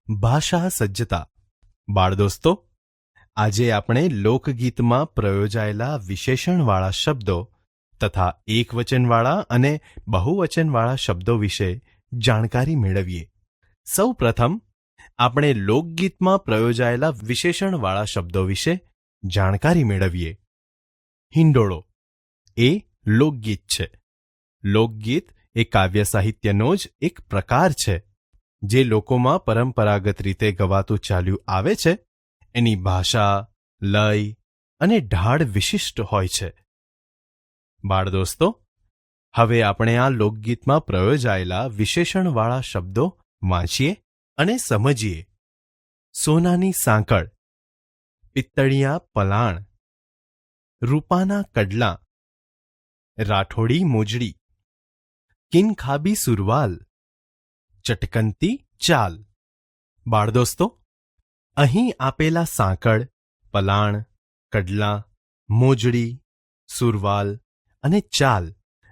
ભાષા સજ્જતા. બાળદોસ્તો, આજે આપણે લોકગીતમાં પ્રયોજાયેલા વિશેષણવાળા શબ્દો તથા એકવચનવાળા અને બહુવચનવાળા શબ્દો વિશે જાણકારી મેળવીએ. સૌ પ્રથમ આપણે લોકગીતમાં પ્રયોજાયેલા વિશેષણવાળા શબ્દો વિશે જાણકારી મેળવીએ. હિંડોળો એ લોકગીત છે. લોકગીત એ કાવ્ય સાહિત્યનો જ એક પ્રકાર છે જે લોકોમાં પરંપરાગત રીતે ગવાતું ચાલ્યું આવે છે. એની ભાષા, લય અને ઢાળ વિશિષ્ટ હોય છે. બાળદોસ્તો, હવે આપણે આ લોકગીતમાં પ્રયોજાયેલા વિશેષણવાળા શબ્દો વાંચીએ અને સમજીએ. સોનાની સાંકળ, પિત્તળિયા પલાણ, રૂપાના કડલા, રાઠોડી મોજડી, કિનખાબી સુરવાલ, ચટકનતી ચાલ. બાળદોસ્તો, અહીં આપેલા સાંકળ, પલાણ, કડલા, મોજડી, સુરવાલ અને ચાલ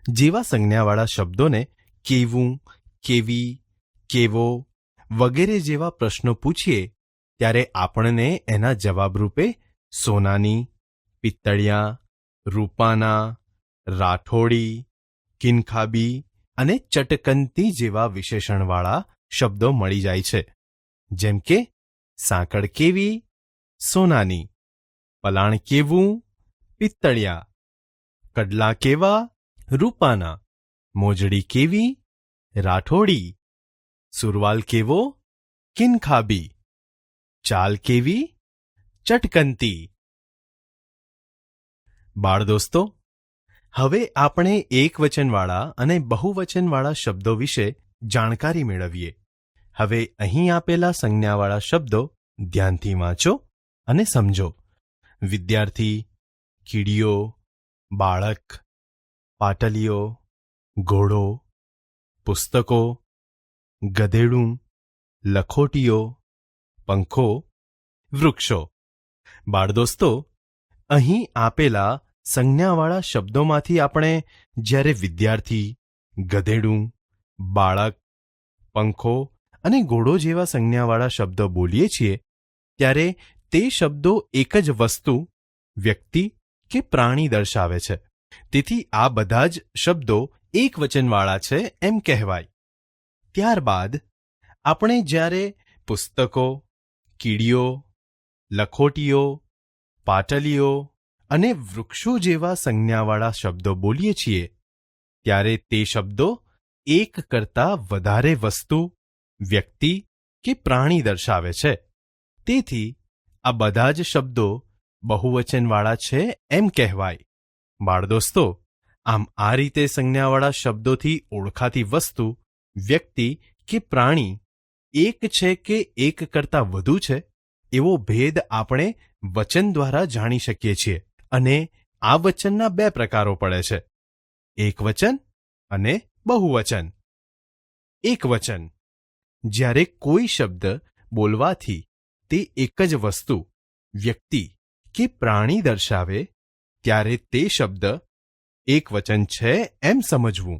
જેવા સંજ્ઞાવાળા શબ્દોને કેવું, કેવી, કેવો વગેરે જેવા પ્રશ્નો પૂછીએ ત્યારે આપણને એના જવાબરૂપે સોનાની, પિત્તળિયા, રૂપાના, રાઠોડી, કિનખાબી અને ચટકનતી જેવા વિશેષણવાળા શબ્દો મળી જાય છે. જેમ કે સાંકળ કેવી, સોનાની, પલાણ કેવું, પિત્તળિયા, કડલા કેવા, રૂપાના, મોજડી કેવી, રાઠોડી, સુરવાલ કેવો, કિનખાબી, ચાલ કેવી, ચટકનતી. બાળદોસ્તો, હવે આપણે એકવચનવાળા અને બહુવચનવાળા શબ્દો વિશે જાણકારી મેળવીએ. હવે અહીં આપેલા સંજ્ઞાવાળા શબ્દો ધ્યાનથી વાંચો અને સમજો. વિદ્યાર્થી, કીડીઓ, બાળક, પાટલીઓ, ઘોડો, પુસ્તકો, ગધેડું, લખોટીઓ, પંખો, વૃક્ષો. બાળદોસ્તો, અહીં આપેલા સંજ્ઞાવાળા શબ્દોમાંથી આપણે જ્યારે વિદ્યાર્થી, ગધેડું, બાળક, પંખો અને ઘોડો જેવા સંજ્ઞાવાળા શબ્દો બોલીએ છીએ ત્યારે તે શબ્દો એક જ વસ્તુ, વ્યક્તિ કે પ્રાણી દર્શાવે છે. તેથી આ બધા જ શબ્દો એકવચનવાળા છે એમ કહેવાય. ત્યારબાદ આપણે જ્યારે પુસ્તકો, કીડીઓ, લખોટીઓ, પાટલીઓ અને વૃક્ષો જેવા સંજ્ઞાવાળા શબ્દો બોલીએ છીએ ત્યારે તે શબ્દો એક કરતાં વધારે વસ્તુ, વ્યક્તિ કે પ્રાણી દર્શાવે છે. તેથી આ બધા જ શબ્દો બહુવચનવાળા છે એમ કહેવાય. બાળદોસ્તો, આમ આ રીતે સંજ્ઞાવાળા શબ્દોથી ઓળખાતી વસ્તુ, વ્યક્તિ કે પ્રાણી એક છે કે એક કરતાં વધુ છે એવો ભેદ આપણે વચન દ્વારા જાણી શકીએ છીએ. અને આ વચનના બે પ્રકારો પડે છે: એકવચન અને બહુવચન. એકવચન જ્યારે કોઈ શબ્દ બોલવાથી તે એક જ વસ્તુ, વ્યક્તિ કે પ્રાણી દર્શાવે ત્યારે તે શબ્દ એકવચન છે એમ સમજવું.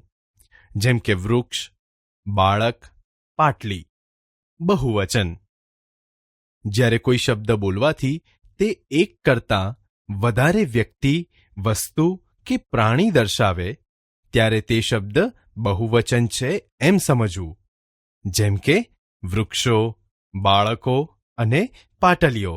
જેમ કે વૃક્ષ, બાળક, પાટલી. બહુવચન જ્યારે કોઈ શબ્દ બોલવાથી તે એક કરતાં વધારે વ્યક્તિ, વસ્તુ કે પ્રાણી દર્શાવે ત્યારે તે શબ્દ બહુવચન છે એમ સમજવું. જેમ કે વૃક્ષો, બાળકો અને પાટલીઓ.